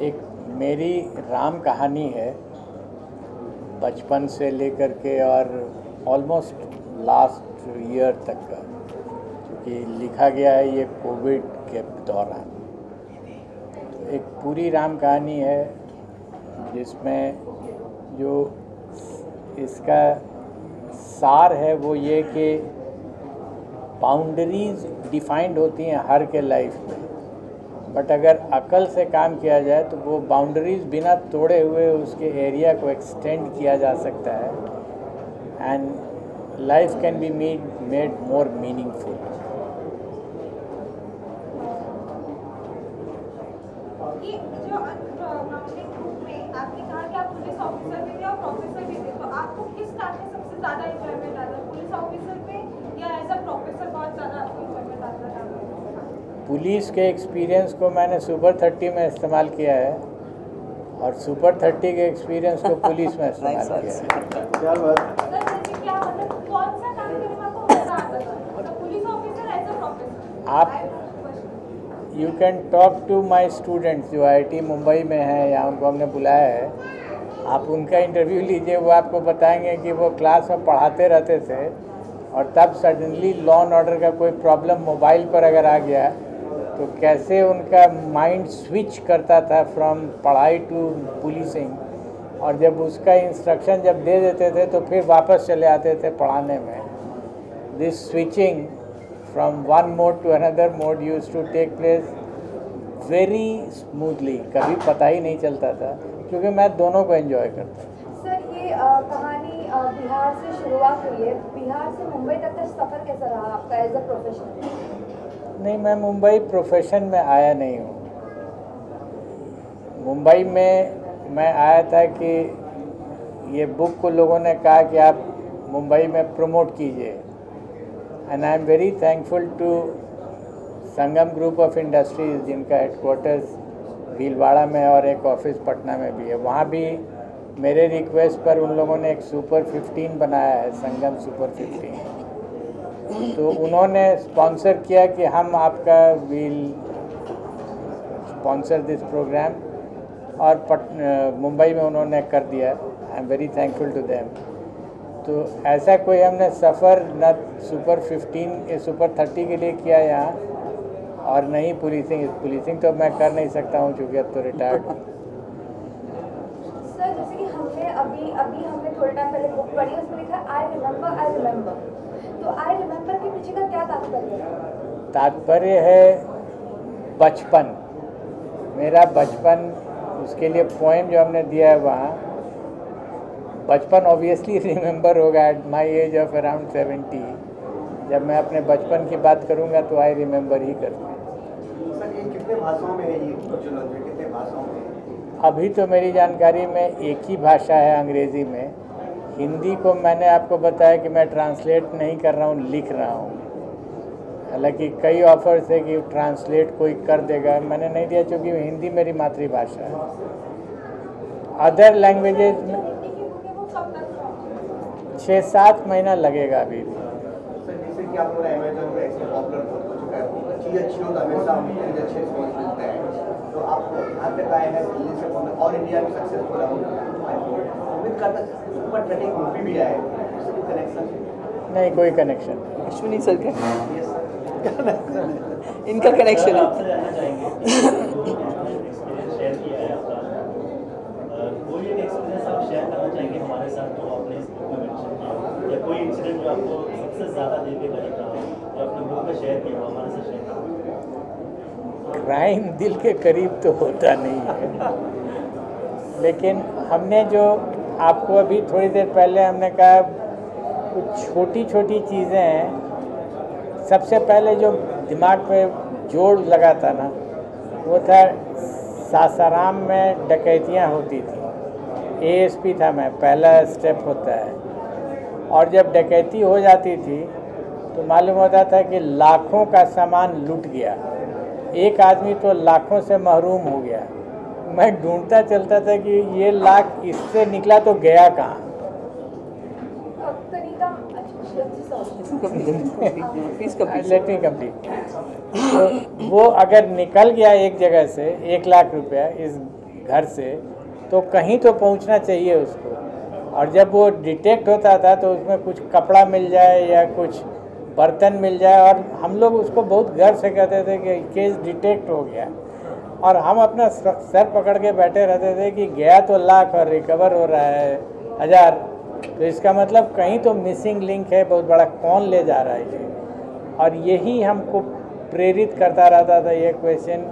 एक मेरी राम कहानी है बचपन से लेकर के और ऑलमोस्ट लास्ट ईयर तक का, क्योंकि लिखा गया है ये कोविड के दौरान। तो एक पूरी राम कहानी है जिसमें जो इसका सार है वो ये कि बाउंड्रीज डिफाइंड होती हैं हर के लाइफ में, बट अगर अकल से काम किया जाए तो वो बाउंड्रीज बिना तोड़े हुए उसके एरिया को एक्सटेंड किया जा सकता है and life can be made more meaningful. ये जो माउंटेन ग्रुप में आपने कहा कि आप पुलिस ऑफिसर भी थे और प्रोफेसर भी थे, तो आपको किस काम में सबसे ज़्यादा इंजॉयमेंट आता है, पुलिस ऑफिसर में या एज अ प्रोफेसर बहुत ज़्यादा आपको इंजॉयमेंट आता है? पुलिस के एक्सपीरियंस को मैंने सुपर 30 में इस्तेमाल किया है और सुपर 30 के एक्सपीरियंस को पुलिस में इस्तेमाल किया है। क्या मतलब कौन सा काम करने में आपको मज़ा आता था, मतलब police officer as a professor? आप you can talk to my students जो IIT मुंबई में हैं, यहाँ उनको हमने बुलाया है, आप उनका इंटरव्यू लीजिए। वो आपको बताएंगे कि वो क्लास में पढ़ाते रहते थे और तब सडनली लॉ एंड ऑर्डर का कोई प्रॉब्लम मोबाइल पर अगर आ गया तो कैसे उनका माइंड स्विच करता था फ्रॉम पढ़ाई टू पुलिसिंग, और जब उसका इंस्ट्रक्शन जब दे देते थे तो फिर वापस चले आते थे पढ़ाने में। This switching from one mode to another mode used to take place very smoothly, कभी पता ही नहीं चलता था क्योंकि मैं दोनों को एंजॉय करता था। सर, ये कहानी बिहार से शुरुआत हुई है, बिहार से मुंबई तक का सफ़र कैसा रहा आपका एज अ प्रोफेशनल? नहीं, मैं मुंबई प्रोफेशन में आया नहीं हूँ। मुंबई में मैं आया था कि ये बुक को लोगों ने कहा कि आप मुंबई में प्रमोट कीजिए, and I am very thankful to Sangam group of industries जिनका हेडक्वार्टर्स भीलवाड़ा में और एक ऑफिस पटना में भी है। वहाँ भी मेरे रिक्वेस्ट पर उन लोगों ने एक सुपर 15 बनाया है, संगम सुपर 15। तो उन्होंने स्पॉन्सर किया कि हम आपका विल स्पॉन्सर दिस प्रोग्राम, और मुंबई में उन्होंने कर दिया। I am very thankful to them. तो ऐसा कोई हमने सफ़र न सुपर 15 सुपर 30 के लिए किया यहाँ, और नहीं पुलिसिंग तो मैं कर नहीं सकता हूँ क्योंकि अब तो रिटायर्ड हूँ। सर, जैसे कि हमने हमने थोड़े टाइम पहले बुक पढ़ी, उसमें लिखा आई रिमेंबर। तो आई रिमेंबर के पीछे का क्या तात्पर्य है? तात्पर्य है बचपन, मेरा बचपन, उसके लिए पोएम जो हमने दिया है वहाँ। बचपन ऑब्वियसली रिमेंबर होगा at my age of around 70। जब मैं अपने बचपन की बात करूँगा तो आई रिमेंबर ही करूँगा। सर, ये कितने भाषाओं में है, ये कितने भाषाओं में? अभी तो मेरी जानकारी में एक ही भाषा है, अंग्रेज़ी में। हिंदी को मैंने आपको बताया कि मैं ट्रांसलेट नहीं कर रहा हूँ, लिख रहा हूँ। हालांकि कई ऑफर्स है कि ट्रांसलेट कोई कर देगा, मैंने नहीं दिया क्योंकि हिंदी मेरी मातृभाषा है। अदर लैंग्वेजेस में 6-7 महीना लगेगा अभी भी। सर, जैसे कि आप लोग अमेज़न पे ऐसे पॉपुलर हो चुका है, चीज़ अच्छी हो तो हमेशा चीज़ अच्छे रिस्पॉन्स मिलता है। तो आप यहाँ तक आए हैं, दिल्ली से ऑल इंडिया में सक्सेसफुल उम्मीद करता सुपर 30 मूवी भी आए, कनेक्शन? नहीं, कोई कनेक्शन। अश्विनी सर का इनका कनेक्शन है। कोई एक एक्सपीरियंस आप शेयर करना चाहेंगे हमारे साथ जो आपने इस बुक में मेंशन किया, या कोई इंसिडेंट जो आपको सबसे ज़्यादा दिल के करीब रहा हो, जो आपने बुक में शेयर किया हो, हमारे साथ शेयर करें? क्राइम दिल के करीब तो होता नहीं है, लेकिन हमने जो आपको अभी थोड़ी देर पहले हमने कहा कुछ छोटी छोटी चीज़ें हैं। सबसे पहले जो दिमाग पे जोर लगा था ना, वो था सासाराम में डकैतियाँ होती थी। ASP था मैं, पहला स्टेप होता है, और जब डकैती हो जाती थी तो मालूम होता था कि लाखों का सामान लूट गया, एक आदमी तो लाखों से महरूम हो गया। मैं ढूंढता चलता था कि ये लाख इससे निकला तो गया कहाँ। Let me complete. तो वो अगर निकल गया एक जगह से 1 लाख रुपया इस घर से, तो कहीं तो पहुंचना चाहिए उसको। और जब वो डिटेक्ट होता था तो उसमें कुछ कपड़ा मिल जाए या कुछ बर्तन मिल जाए, और हम लोग उसको बहुत गर्व से कहते थे कि केस डिटेक्ट हो गया, और हम अपना सर पकड़ के बैठे रहते थे कि गया तो लाख और रिकवर हो रहा है 1000। तो इसका मतलब कहीं तो मिसिंग लिंक है बहुत बड़ा, कौन ले जा रहा है ये। और यही हमको प्रेरित करता रहता था ये क्वेश्चन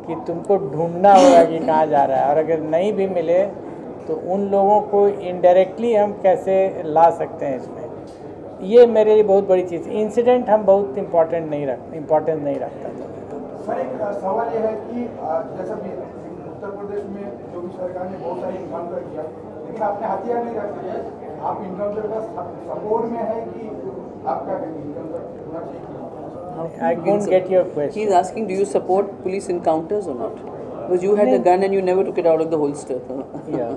कि तुमको ढूंढना होगा कि कहाँ जा रहा है, और अगर नहीं भी मिले तो उन लोगों को इनडायरेक्टली हम कैसे ला सकते हैं इसमें। ये मेरे लिए बहुत बड़ी चीज़। इंसिडेंट हम बहुत इम्पोर्टेंस नहीं रखता था। सर एक सवाल यह है कि जैसा भी उत्तर प्रदेश में जो भी सरकार ने बहुत सारे इनकाउंटर किया, लेकिन आपने हथियार नहीं रखे। आप इनकाउंटर का सपोर्ट में है कि आप क्या कहेंगे, इनकाउंटर होना चाहिए? I couldn't get your question. He is asking, do you support police encounters or not? Because you had the gun and you never took it out of the holster. Yeah.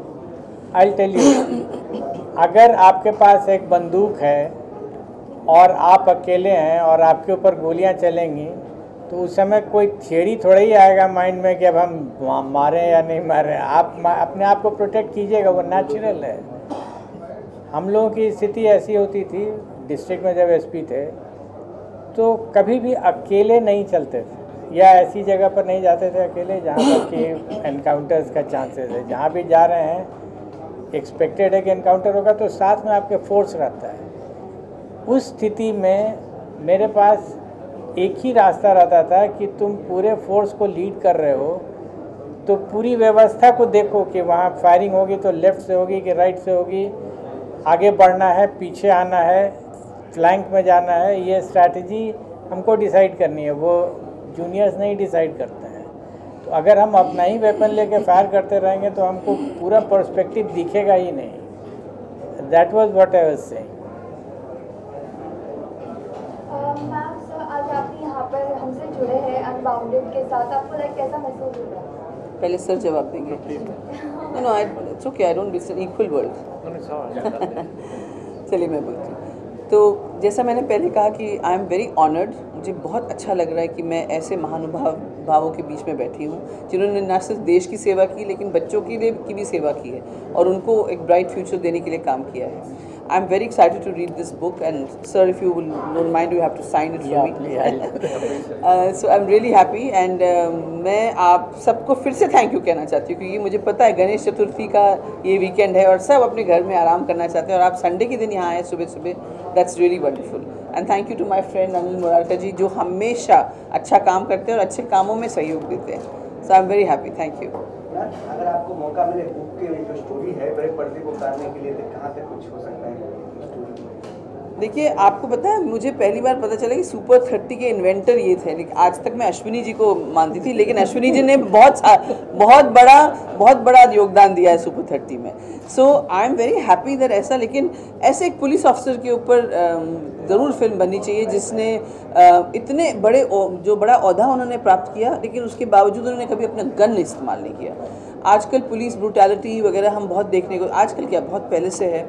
I'll tell you. अगर आपके पास एक बंदूक है और आप अकेले हैं और आपके ऊपर गोलियां चलेंगी, तो उस समय कोई थियरी थोड़ा ही आएगा माइंड में कि अब हम मारें या नहीं मारें। आप अपने आप को प्रोटेक्ट कीजिएगा, वो नेचुरल है। हम लोगों की स्थिति ऐसी होती थी डिस्ट्रिक्ट में जब एसपी थे, तो कभी भी अकेले नहीं चलते थे या ऐसी जगह पर नहीं जाते थे अकेले जहाँ पर कि एनकाउंटर्स का चांसेस है। जहाँ भी जा रहे हैं एक्सपेक्टेड है कि एनकाउंटर होगा, तो साथ में आपके फोर्स रहता है। उस स्थिति में मेरे पास एक ही रास्ता रहता था कि तुम पूरे फोर्स को लीड कर रहे हो, तो पूरी व्यवस्था को देखो कि वहाँ फायरिंग होगी तो लेफ़्ट से होगी कि राइट से होगी, आगे बढ़ना है, पीछे आना है, फ्लैंक में जाना है। ये स्ट्रैटेजी हमको डिसाइड करनी है, वो जूनियर्स नहीं डिसाइड करते हैं। तो अगर हम अपना ही वेपन लेके फायर करते रहेंगे तो हमको पूरा पर्सपेक्टिव दिखेगा ही नहीं। That was what I was saying. Ma'am sir, आज आप यहाँ पर हमसे जुड़े हैं अनबाउंडेड के साथ, आपको लाइक कैसा महसूस हो रहा है? पहले सर जवाब देंगे। No it's okay, I don't, it's an equal world. चलिए मैं बोलती हूँ। तो जैसा मैंने पहले कहा कि आई एम वेरी ऑनर्ड, मुझे बहुत अच्छा लग रहा है कि मैं ऐसे महानुभावों के बीच में बैठी हूँ जिन्होंने न सिर्फ देश की सेवा की लेकिन बच्चों की भी सेवा की है और उनको एक ब्राइट फ्यूचर देने के लिए काम किया है। I am very excited to read this book and sir if you will don't mind you have to sign it for me. So I am really happy and मैं आप सबको फिर से थैंक यू कहना चाहती हूँ क्योंकि मुझे पता है गणेश चतुर्थी का ये वीकेंड है और सब अपने घर में आराम करना चाहते हैं और आप संडे के दिन यहाँ आए सुबह सुबह। That's really wonderful and thank you to my friend Anil Morarka ji जो हमेशा अच्छा काम करते हैं और अच्छे कामों में सहयोग देते हैं। So I am very happy, thank you. अगर आपको मौका मिले बुक की जो स्टोरी है बड़े पर्दे को उतारने के लिए, तो कहाँ तक कुछ हो सकता है? देखिए आपको पता है मुझे पहली बार पता चला कि सुपर 30 के इन्वेंटर ये थे, लेकिन आज तक मैं अश्विनी जी को मानती थी, लेकिन अश्विनी जी ने बहुत बड़ा योगदान दिया है सुपर 30 में। So I am very happy that ऐसा, लेकिन ऐसे एक पुलिस ऑफिसर के ऊपर ज़रूर फिल्म बननी चाहिए जिसने इतने बड़े जो बड़ा ओहदा उन्होंने प्राप्त किया लेकिन उसके बावजूद उन्होंने कभी अपना गन इस्तेमाल नहीं किया। आजकल पुलिस ब्रूटैलिटी वगैरह हम बहुत देखने को, आजकल क्या बहुत पहले से है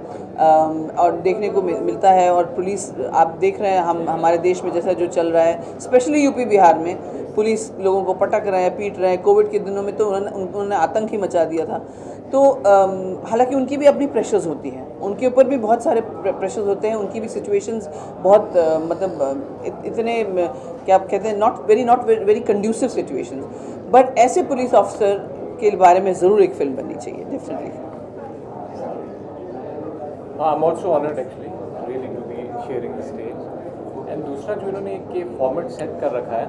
और देखने को मिलता है। और पुलिस आप देख रहे हैं हमारे देश में जैसा जो चल रहा है, स्पेशली यूपी बिहार में पुलिस लोगों को पटक रहे हैं, पीट रहे हैं। कोविड के दिनों में तो उन्होंने आतंक ही मचा दिया था। तो हालांकि उनकी भी अपनी प्रेशर्स होती हैं, उनके ऊपर भी बहुत सारे प्रेशर्स होते हैं, उनकी भी सिचुएशंस बहुत मतलब इतने क्या आप कहते हैं not very conducive situations. But ऐसे पुलिस ऑफिसर के बारे में ज़रूर एक फिल्म बननी चाहिए, definitely. I am also honoured actually really to be sharing the stage. And दूसरा जो इन्होंने एक फॉर्मेट सेट कर रखा है,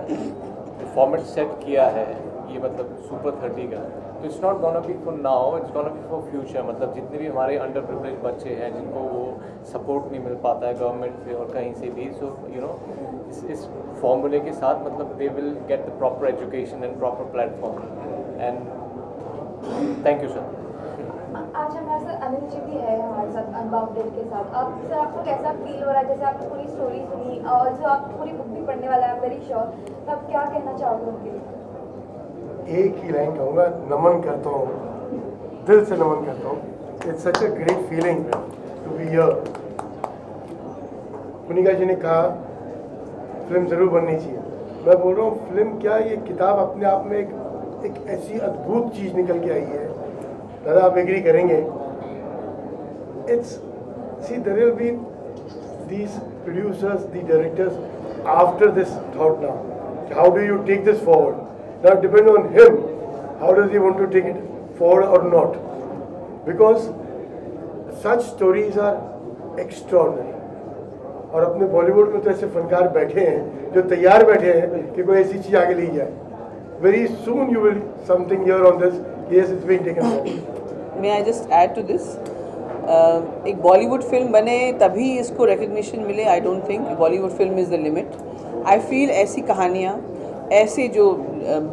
फॉर्मेट सेट किया है ये मतलब सुपर 30 का, तो it's not gonna be for now, it's gonna be for future. मतलब जितने भी हमारे अंडर प्रिविलेज बच्चे हैं जिनको वो सपोर्ट नहीं मिल पाता है गवर्नमेंट से और कहीं से भी, सो यू नो इस फॉर्मूले के साथ मतलब they will get the proper education and proper platform. And thank you sir. आज हमारे साथ अनिल जी भी है हमारे साथ अनबाउंडेड के साथ। अब सर आपको कैसा फील हो रहा है, जैसे आपने पूरी स्टोरी सुनी और जो आप पूरी बुक भी पढ़ने वाला है वेरी श्योर, तो आप क्या कहना चाहोगे उनके लिए? एक ही लाइन कहूँगा, नमन करता हूँ, दिल से नमन करता हूँ। It's such a great feeling to be here. Munika ji ने कहा फिल्म ज़रूर बननी चाहिए। मैं बोल रहा हूँ फिल्म क्या, ये किताब अपने आप में एक एक ऐसी अद्भुत चीज़ निकल के आई है, दादा आप एग्री करेंगे, it's see there will be these producers, the directors, after this thought now, how do you take this forward? Now depend on him, how does he want to take it forward or not? Because such stories are extraordinary. और अपने बॉलीवुड में तो ऐसे फनकार बैठे हैं जो तैयार बैठे हैं कि कोई ऐसी चीज़ आगे ली जाए. Very soon you will something here on this. Yes, it's being taken forward. May I just add to this? एक बॉलीवुड फिल्म बने तभी इसको रिकग्निशन मिले. I don't think Bollywood film is the limit. I feel ऐसी कहानियाँ, ऐसे जो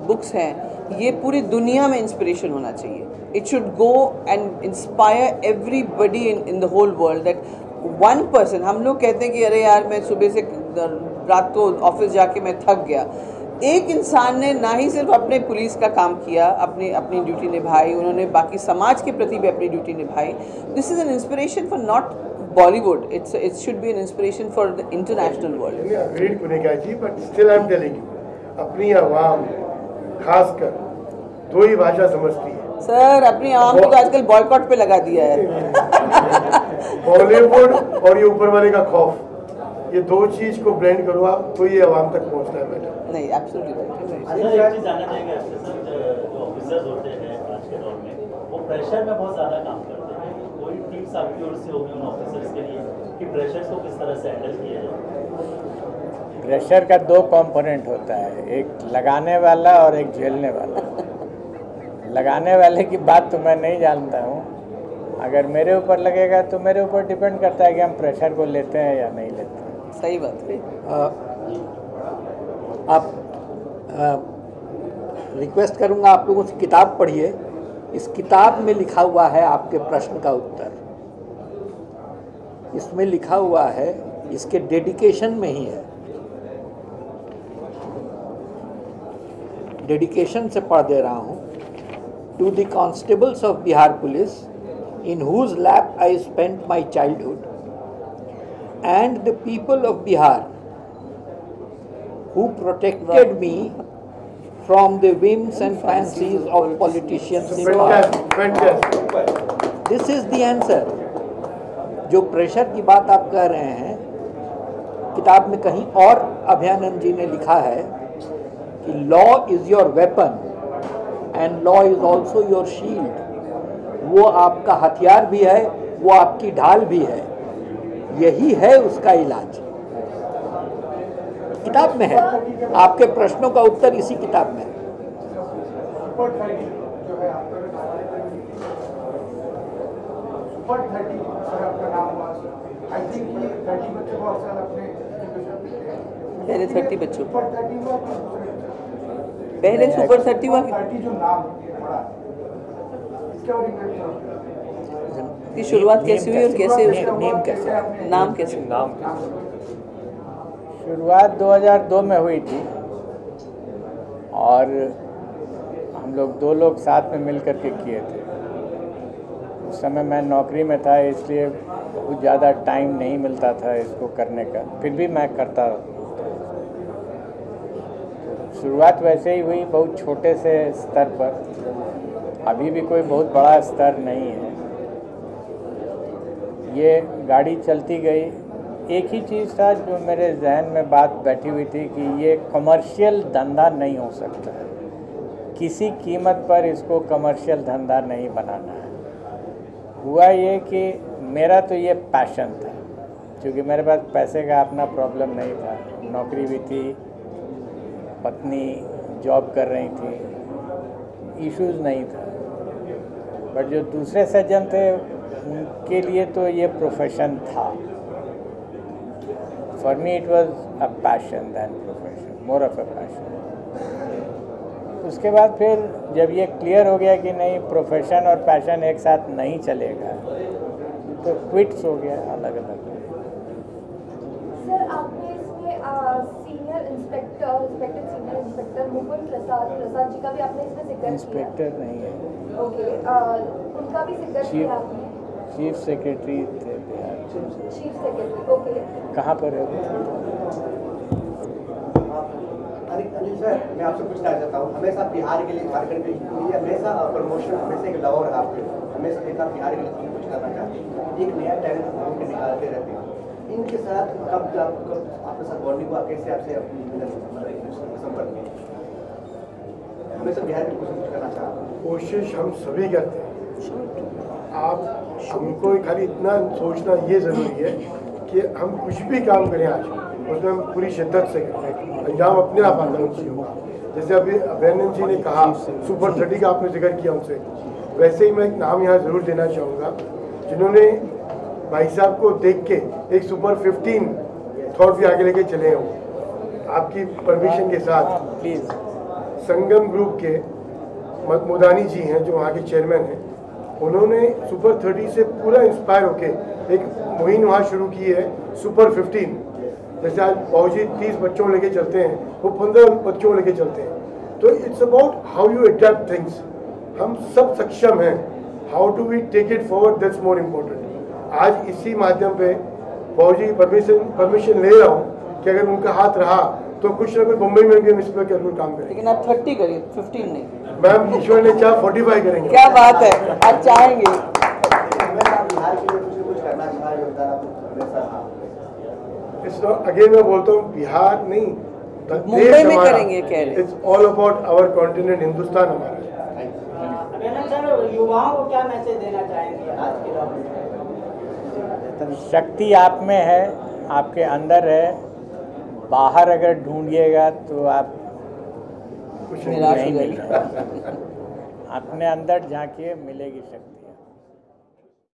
बुक्स हैं, ये पूरी दुनिया में इंस्पिरेशन होना चाहिए. It should go and inspire everybody in the whole world. That one person, हम लोग कहते हैं कि अरे यार मैं सुबह से रात को ऑफिस जाके मैं थक गया. एक इंसान ने ना ही सिर्फ अपने पुलिस का काम किया, अपनी ड्यूटी निभाई, उन्होंने बाकी समाज के प्रति भी अपनी ड्यूटी निभाई. This is an inspiration for not Bollywood, it should be an inspiration for the international world. Agreed कुनेका ji, but still I am telling you, अपनी आवाम खासकर दो ही भाषा समझती है. सर अपनी आवाम को तो आजकल बॉयकॉट पे लगा दिया है. बॉलीवुड और ये ऊपर वाले का खौफ, ये दो चीज को ब्लेंड करो आप तो ये आवाम तक पहुंचता है बेटा. नहीं, एब्सोल्युटली एक चीज जानना चाहेंगे आपसे सर, जो ऑफिसर्स होते हैं आज के दौर में, वो प्रेशर में बहुत ज़्यादा काम करते हैं. कोई टिप्स आपकी ओर से होगी उन ऑफिसर्स के लिए कि प्रेशर को किस तरह से हैंडल किया जाए? प्रेशर का दो कंपोनेंट होता है, एक लगाने वाला और एक झेलने वाला. लगाने वाले की बात तो मैं नहीं जानता हूँ. अगर मेरे ऊपर लगेगा तो मेरे ऊपर डिपेंड करता है कि हम प्रेशर को लेते हैं या नहीं लेते हैं. सही बात है. आप रिक्वेस्ट करूंगा आप लोगों से किताब पढ़िए. इस किताब में लिखा हुआ है आपके प्रश्न का उत्तर. इसमें लिखा हुआ है, इसके डेडिकेशन में ही है. डेडिकेशन से पढ़ दे रहा हूँ. To the constables of Bihar police in whose lap I spent my childhood, and the people of Bihar who protected me from the whims and fancies of politicians in power. This is the answer. जो pressure की बात आप कह रहे हैं, किताब में कहीं और अभयानंद जी ने लिखा है कि law is your weapon and law is also your shield. वो आपका हथियार भी है, वो आपकी ढाल भी है. यही है उसका इलाज. किताब में है. आपके प्रश्नों का उत्तर इसी किताब में है. सुपर 30 जो है आपका, सुपर 30 सर आपका नाम हुआ. आई थिंक ये 30 बच्चे बहुत साल अपने पहले 30 बच्चों, सुपर 30 हुआ कि पहले सुपर 30 हुआ 30 जो नाम पड़ा की शुरुआत कैसे हुई और कैसे नाम कैसे? शुरुआत 2002 में हुई थी और हम लोग दो लोग साथ में मिल कर के किए थे. उस समय मैं नौकरी में था, इसलिए बहुत ज़्यादा टाइम नहीं मिलता था इसको करने का. फिर भी मैं करता. शुरुआत वैसे ही हुई, बहुत छोटे से स्तर पर. अभी भी कोई बहुत बड़ा स्तर नहीं है. ये गाड़ी चलती गई. एक ही चीज़ था जो मेरे जहन में बात बैठी हुई थी कि ये कमर्शियल धंधा नहीं हो सकता है. किसी कीमत पर इसको कमर्शियल धंधा नहीं बनाना है. हुआ ये कि मेरा तो ये पैशन था, क्योंकि मेरे पास पैसे का अपना प्रॉब्लम नहीं था. नौकरी भी थी, पत्नी जॉब कर रही थी, इश्यूज़ नहीं था. बट जो दूसरे सज्जन थे उनके लिए तो ये प्रोफेशन था. For me it was a passion than profession, more of a passion. उसके बाद फिर जब ये क्लियर हो गया कि नहीं, प्रोफेशन और पैशन एक साथ नहीं चलेगा, तो क्विट्स हो गया अलग अलग. सर आपने इसमें सीनियर इंस्पेक्टर मुकुंद प्रसाद जी का भी आपने इसमें जिक्र किया. इंस्पेक्टर नहीं है, ओके, उनका भी जिक्र किया आपने. चीफ सेक्रेटरी थे बिहार. Chief secretary, okay. कहाँ पर है वो? अनिल सर मैं आपसे पूछना चाहता हूँ, हमेशा बिहार के लिए, झारखंड के लिए हमेशा प्रमोशन हमेशा एक लव रहा आपके, हमेशा देखा बिहार के लिए कुछ करना चाहते हैं, एक नया टैलेंट ढूंढ के निकालते रहते हैं। इनके साथ कब आपके साथ बॉन्डिंग हुआ, कैसे आपसे अपनी संपर्क में? हमेशा बिहार के कुछ करना चाहते हैं। कोशिश हम सभी करते हैं। आप हमको खाली इतना सोचना ये ज़रूरी है कि हम कुछ भी काम करें आज उसमें हम पूरी शिद्दत से करें, अंजाम अपने आप आता है चीज़ों का। जैसे अभी अभ्यनंद जी ने कहा सुपर 30 का आपने जिक्र किया उनसे, वैसे ही मैं एक नाम यहाँ ज़रूर देना चाहूँगा जिन्होंने भाई साहब को देख के एक सुपर 15 थॉट भी आगे लेके चले हैं। आपकी परमिशन के साथ प्लीज़। संगम ग्रुप के मोदानी जी हैं जो वहाँ के चेयरमैन हैं, उन्होंने सुपर 30 से पूरा इंस्पायर होके एक मुहिम वहाँ शुरू की है सुपर 15। जैसे आज फौजी 30 बच्चों लेके चलते हैं, वो 15 बच्चों लेके चलते हैं। तो it's about how you adapt things. हम सब सक्षम हैं, how do we take it forward, that's more important. आज इसी माध्यम पे फौजी परमिशन ले रहा हूँ कि अगर उनका हाथ रहा तो कुछ ना कुछ मुंबई में भी हम इस पर जरूर काम करेंगे। लेकिन आप 30 करिए, 15 नहीं। मैम ईश्वर ने चाहा 45 करेंगे। क्या बात है, आप चाहेंगे। बिहार के लिए कुछ करना चाहा, योगदान हमेशा अगेन मैं बोलता हूँ बिहार नहीं, मुंबई में करेंगे कह रहे। It's all about our continent, Hindustan हमारा। सर युवाओं को क्या मैसेज देना चाहेंगे आज के दौर में? शक्ति आप में है, आपके अंदर है, बाहर अगर ढूंढिएगा तो आप निराश हो नहीं जाएंगे। मिलेगा। अपने अंदर झांकिए, मिलेगी शक्ति।